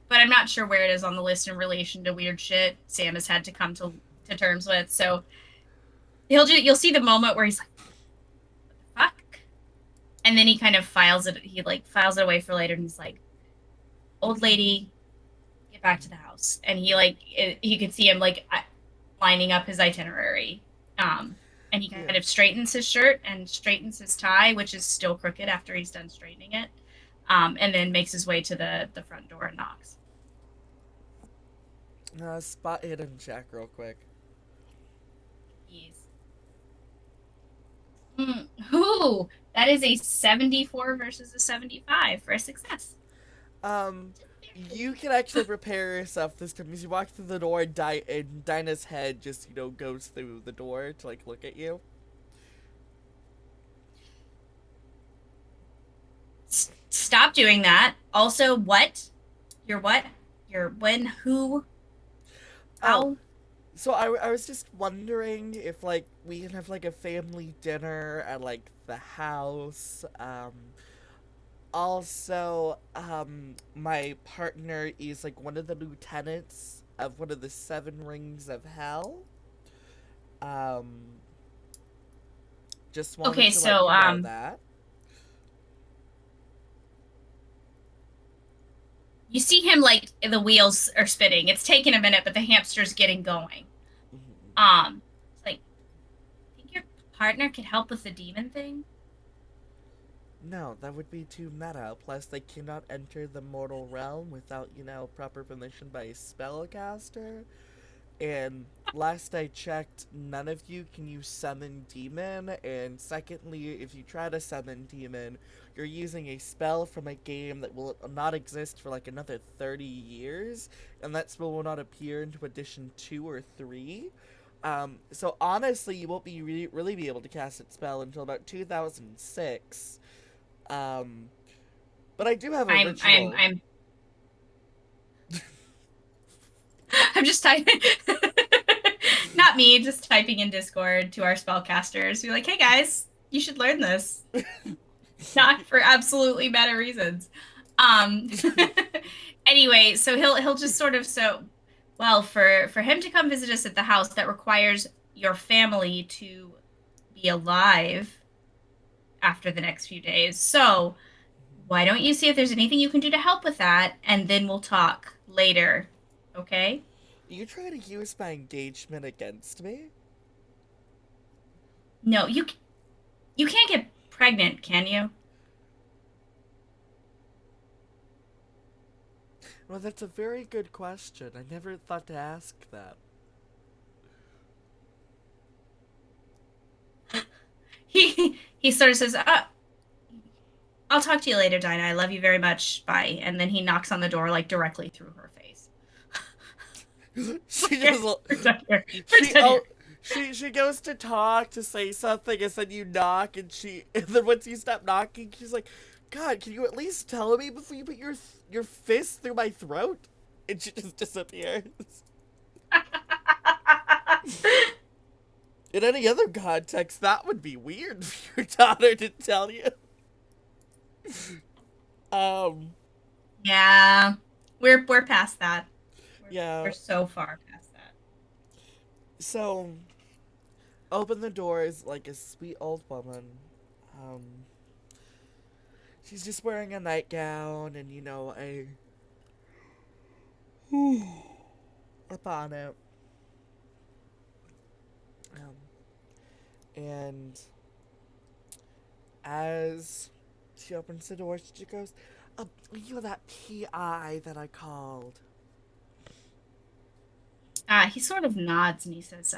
but I'm not sure where it is on the list in relation to weird shit Sam has had to come to terms with. So you'll see the moment where he's like, "Fuck," and then he kind of files it. He like files it away for later, and he's like, "Old lady, get back to the house." And he like you could see him like lining up his itinerary. And he Yeah. kind of straightens his shirt and straightens his tie, which is still crooked after he's done straightening it. And then makes his way to the front door and knocks. Spot hidden check real quick. He's Ooh, that is a 74 versus a 75 for a success. Um, you can actually prepare yourself this time because you walk through the door and, and Dinah's head just, goes through the door to, look at you. Stop doing that. Also, what? You're what? You're when? Who? Oh, How? so I was just wondering if, we can have, a family dinner at, the house. Also, my partner is, one of the lieutenants of one of the seven rings of hell. Um, just wanted Okay, to let so you know that. you see him like the wheels are spinning. It's taking a minute, but the hamster's getting going. Mhm. It's like, think your partner could help with the demon thing? No, that would be too meta. Plus, they cannot enter the mortal realm without, proper permission by a spellcaster. And last I checked, none of you can use summon demon. And secondly, if you try to summon demon, you're using a spell from a game that will not exist for another 30 years. And that spell will not appear into edition 2 or 3. So honestly, you won't be really be able to cast that spell until about 2006. Um, but I do have a I'm I'm ritual. I'm I'm just typing. Not me, just typing in Discord to our spellcasters. Be like, hey guys, you should learn this. Not for absolutely meta reasons. Um anyway, so he'll just sort of well, for him to come visit us at the house, that requires your family to be alive after the next few days. So why don't you see if there's anything you can do to help with that, and then we'll talk later. Okay? You try to use my engagement against me? No, you can't get pregnant, can you? Well, that's a very good question. I never thought to ask that. He sort of says, I'll talk to you later, Dinah. I love you very much. Bye." And then he knocks on the door like directly through her face. she Here, just we're done here. We're she done oh here. she goes to talk to say something and then you knock and then once you stop knocking she's like, God, can you at least tell me before you put your fist through my throat? And she just disappears. In any other context, that would be weird for your daughter to tell you. Um, Yeah, we're past that. We're yeah. so far past that. So, open the doors like a sweet old woman. Um, she's just wearing a nightgown and, a bonnet. Um, and as she opens the door, she goes, you're that PI that I called. He sort of nods and he says,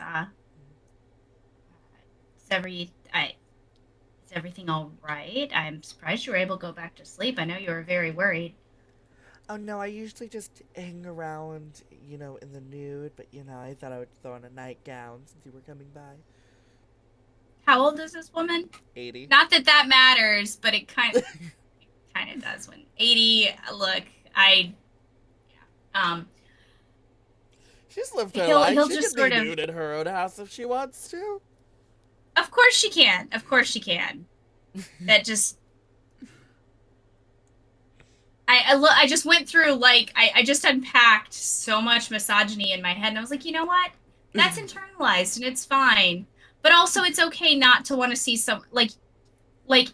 is is everything all right? I'm surprised you were able to go back to sleep. I know you were very worried. Oh no, I usually just hang around, in the nude, but I thought I would throw on a nightgown since you were coming by. How old is this woman? 80. Not that that matters, but it kind of does when 80. Look, I yeah. She's lived her he'll life. he'll She can just be sort of, nude in her own house if she wants to. of course she can. Of course she can. That just I just went through like I just unpacked so much misogyny in my head and I was like, you know what? That's internalized and it's fine. But also it's okay not to want to see some like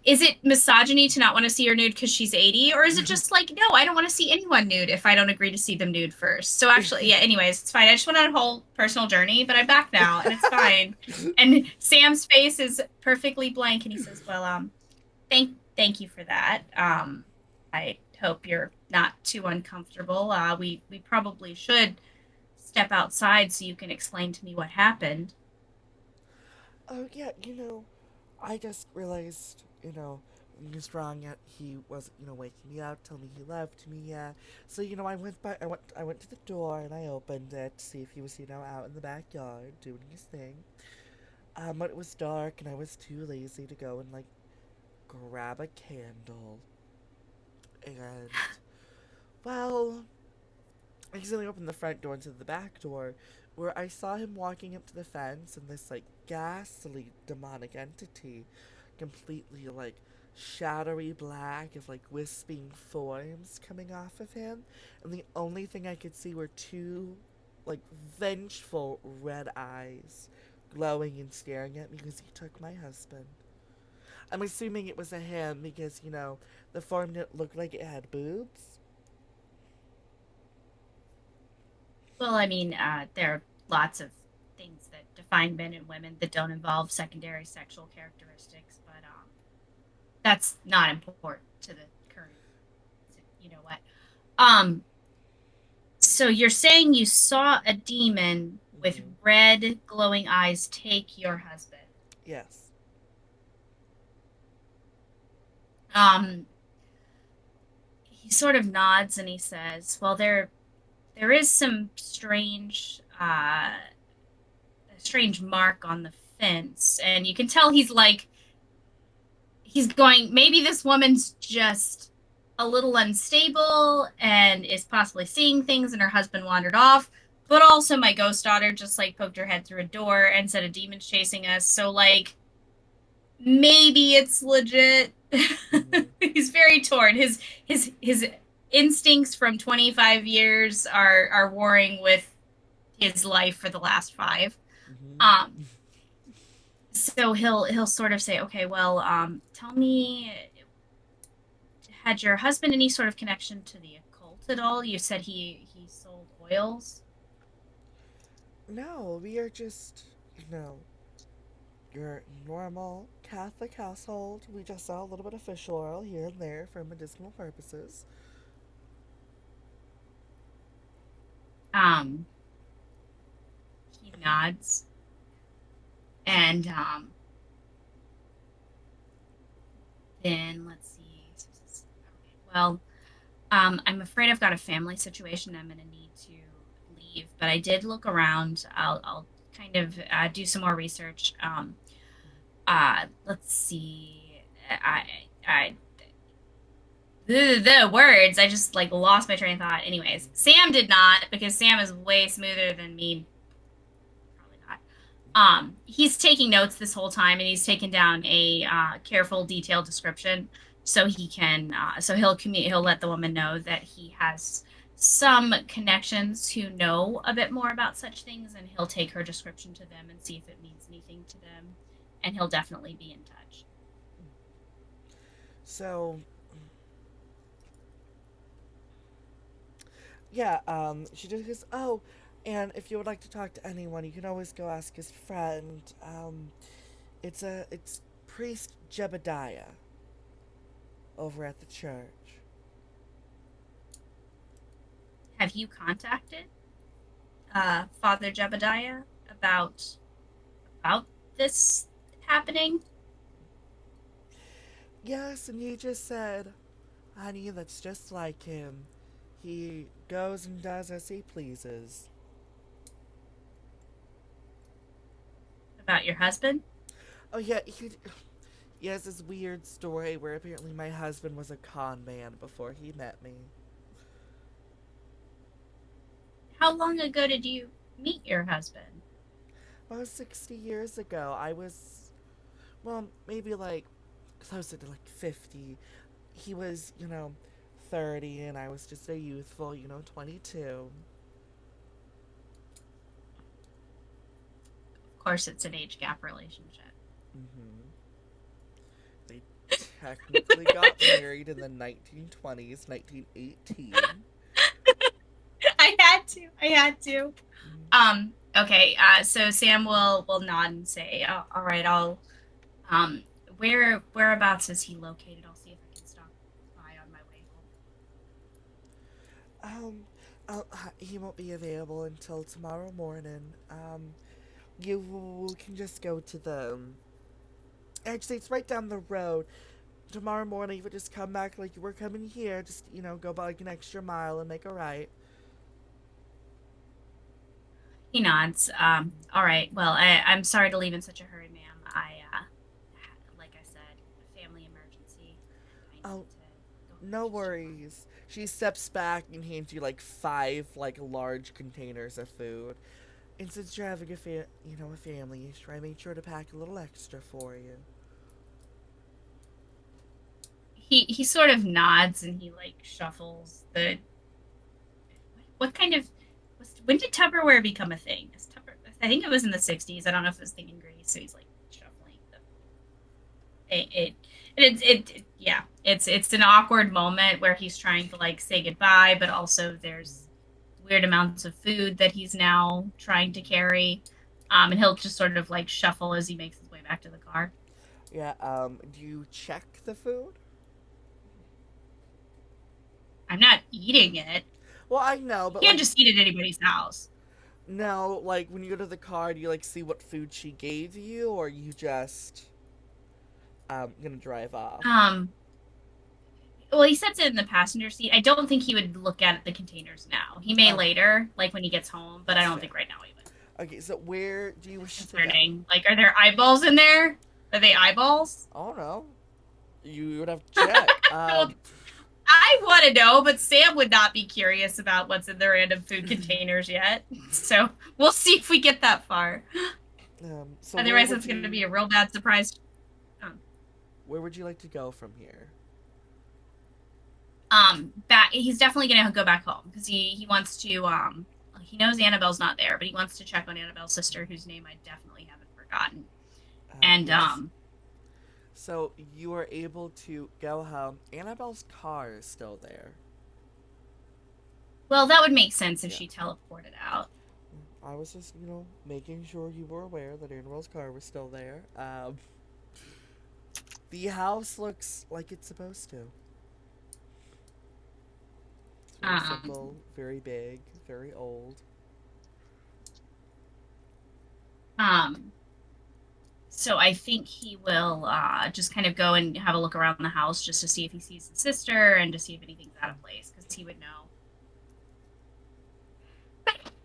is it misogyny to not want to see her nude because she's 80 or is it just like no, I don't want to see anyone nude if I don't agree to see them nude first. So actually, yeah, anyways, it's fine. I just went on a whole personal journey, but I'm back now and it's fine. And Sam's face is perfectly blank and he says, "Well, thank you for that. I hope you're not too uncomfortable. We probably should step outside so you can explain to me what happened." Oh yeah, I just realized, he was wrong. Yet he wasn't, waking me up, telling me he loved me. Yeah, so I went to the door and I opened it to see if he was, out in the backyard doing his thing. But it was dark and I was too lazy to go and like grab a candle. And well, I accidentally opened the front door into the back door, where I saw him walking up to the fence and this like ghastly demonic entity, completely like shadowy black of like wisping forms coming off of him, and the only thing I could see were two like vengeful red eyes glowing and staring at me because he took my husband. I'm assuming it was a him because, the form didn't look like it had boobs. Well, I mean, there are lots of things that define men and women that don't involve secondary sexual characteristics, but that's not important to the current. You know what? Um, so you're saying you saw a demon with Hmm. red glowing eyes take your husband. Yes. Um, he sort of nods and he says, "Well, there is some strange mark on the fence, and you can tell he's like he's going. Maybe this woman's just a little unstable and is possibly seeing things, and her husband wandered off." But also, my ghost daughter just like poked her head through a door and said a demon's chasing us. So like maybe it's legit. Hmm. He's very torn. His instincts from 25 years are warring with his life for the last 5. Hmm. Um so he'll sort of say, "Okay, well, tell me, had your husband any sort of connection to the occult at all? You said he sold oils." No, we are just, you know, your normal Catholic household. We just sell a little bit of fish oil here and there for medicinal purposes. Um he nods and then let's see. Okay, well, I'm afraid I've got a family situation I'm going to need to leave, but I did look around. I'll kind of do some more research. Let's see. I the words. I just like lost my train of thought. Anyways, Sam did not because Sam is way smoother than me. Probably not. He's taking notes this whole time and he's taken down a careful, detailed description so he can so he'll let the woman know that he has some connections who know a bit more about such things and he'll take her description to them and see if it means anything to them and he'll definitely be in touch. So, yeah, she just goes, oh, and if you would like to talk to anyone, you can always go ask his friend. It's Priest Jebediah over at the church. Have you contacted Father Jebediah about this happening? Yes, and he just said, honey, that's just like him. He goes and does as he pleases. About your husband? Oh, yeah, he has this weird story where apparently my husband was a con man before he met me. How long ago did you meet your husband? About 60 years ago, I was, well, maybe like closer to like 50. He was, 30, and I was just a youthful, 22. Of course, it's an age gap relationship. Hmm. They technically got married in the 1920s, 1918. I had to. I had to. Mhm. Okay. So Sam will nod and say, oh, "All right, I'll um whereabouts is he located? I'll see if I can stop by on my way home." Um, he won't be available until tomorrow morning. You can just go to the. Actually, it's right down the road. Tomorrow morning, you would just come back like you were coming here. Just, go by like an extra mile and make a right. He nods. All right. Well, I'm sorry to leave in such a hurry, ma'am. Like I said, a family emergency, and I need Oh, to go no finish check on worries. She steps back and hands you like five like large containers of food. And since you're having a family issue, I made sure to pack a little extra for you. He sort of nods and he like shuffles the what kind of when did Tupperware become a thing? I think it was in the 60s. I don't know if it was a thing in Greece. So he's like shuffling it yeah. It's an awkward moment where he's trying to like say goodbye, but also there's weird amounts of food that he's now trying to carry. And he'll just sort of like shuffle as he makes his way back to the car. Yeah, do you check the food? I'm not eating it. Well, I know, You but can't like, just eat at anybody's house. no, like when you go to the car, do you like see what food she gave you, or you just gonna drive off? Um, well, he sets it in the passenger seat. I don't think he would look at the containers now. He may Okay, later, like when he gets home, but I that's don't fair. think right now he would. Okay, so where do you It's wish to go? concerning. Like, are there eyeballs in there? Are they eyeballs? Oh no, you would have to check. Well, I want to know, but Sam would not be curious about what's in the random food containers yet. So we'll see if we get that far. so Otherwise, that's going to be a real bad surprise. Um, where would you like to go from here? that he's definitely going to go back home because he wants to. He knows Annabelle's not there, but he wants to check on Annabelle's sister, whose name I definitely haven't forgotten. And Yes. So you are able to go home. Annabelle's car is still there. well, that would make sense if Yeah. she teleported out. I was just, making sure you were aware that Annabelle's car was still there. The house looks like it's supposed to. It's very Um, simple, very big, very old. um, So I think he will just kind of go and have a look around the house just to see if he sees his sister and to see if anything's out of place because he would know.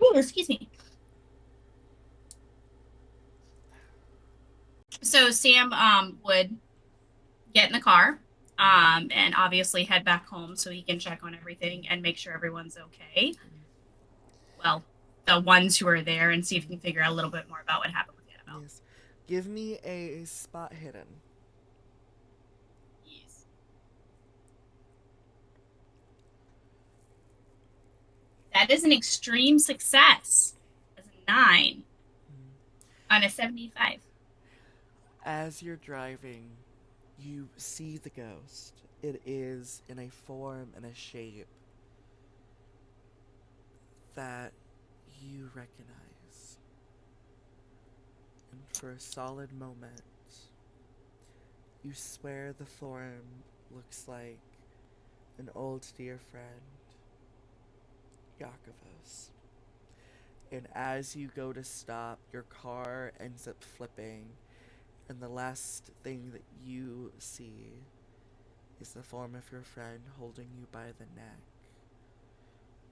Ooh, excuse me. So Sam would get in the car and obviously head back home so he can check on everything and make sure everyone's okay. Well, the ones who are there and see if he can figure out a little bit more about what happened with Annabelle. Yes. Give me a spot hidden. Yes. That is an extreme success. That's a 9 on a 75. As you're driving, you see the ghost. It is in a form and a shape that you recognize. And for a solid moment, you swear the form looks like an old dear friend, Yakovos. And as you go to stop, your car ends up flipping, and the last thing that you see is the form of your friend holding you by the neck,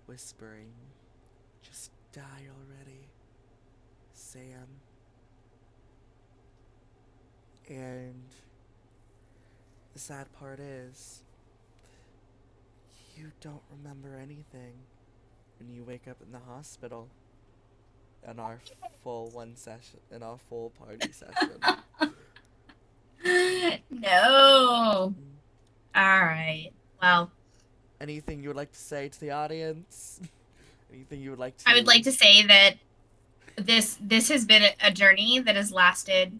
whispering, "Just die already, Sam." And the sad part is, you don't remember anything when you wake up in the hospital. in our full one session, in our full party session. No. All right. Well, Anything you would like to say to the audience? Anything you would like I would to? like to say that this has been a journey that has lasted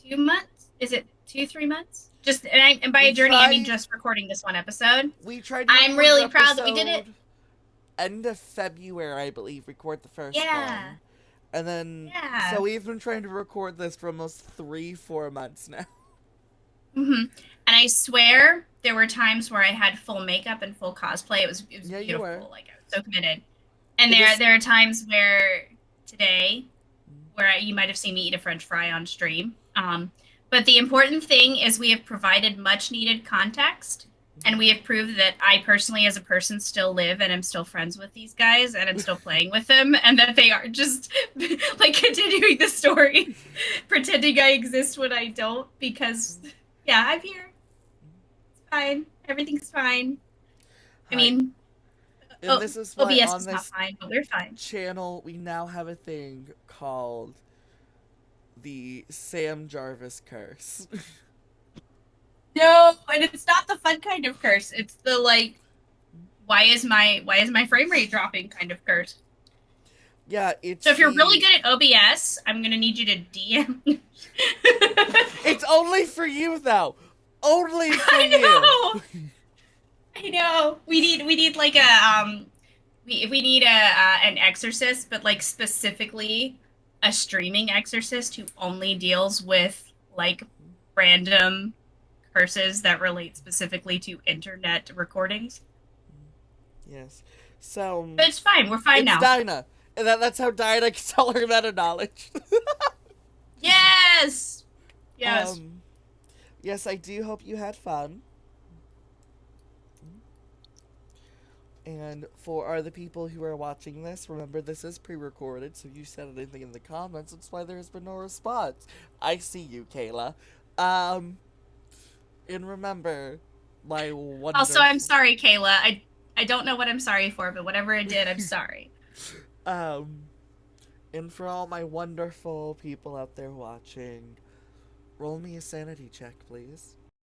2 months. Is it 2, 3 months? Just and by We a journey I mean tried. just recording this one episode. We tried to I'm record an really proud that we did it. episode end of February, I believe. Record the first Yeah. one, and then so Yeah. we've been trying to record this for almost 3, 4 months now. Hmm. And I swear there were times where I had full makeup and full cosplay. It was Yeah, you were. beautiful. Like I was so committed. And It is. there are times where today where you might have seen me eat a French fry on stream. But the important thing is we have provided much needed context, and we have proved that I personally, as a person, still live and am still friends with these guys, and I'm still playing with them, and that they are just like continuing the story, pretending I exist when I don't. Because, yeah, I'm here. It's fine. Everything's fine. I Hi, mean, and this is why OBS on is not this fine, but we're fine. channel we now have a thing called the Sam Jarvis curse. No, and it's not the fun kind of curse. It's the like, why is my frame rate dropping kind of curse. Yeah, it's So if you're really the. good at OBS, I'm gonna need you to DM. It's only for you though. Only for I you. know. I know. We need like a we need a an exorcist, but like specifically a streaming exorcist who only deals with like random curses that relate specifically to internet recordings. Yes. So But it's fine. We're fine it's now. Dinah. And that's how Dinah gets all her meta knowledge. Yes. Yes. Yes, I do hope you had fun. And for other people who are watching this, remember this is pre-recorded, so if you said anything in the comments, that's why there has been no response. I see you, Kayla. Um, and remember, my Also, I'm wonderful, sorry, Kayla. I don't know what I'm sorry for, but whatever I did, I'm sorry. um, and for all my wonderful people out there watching, roll me a sanity check, please.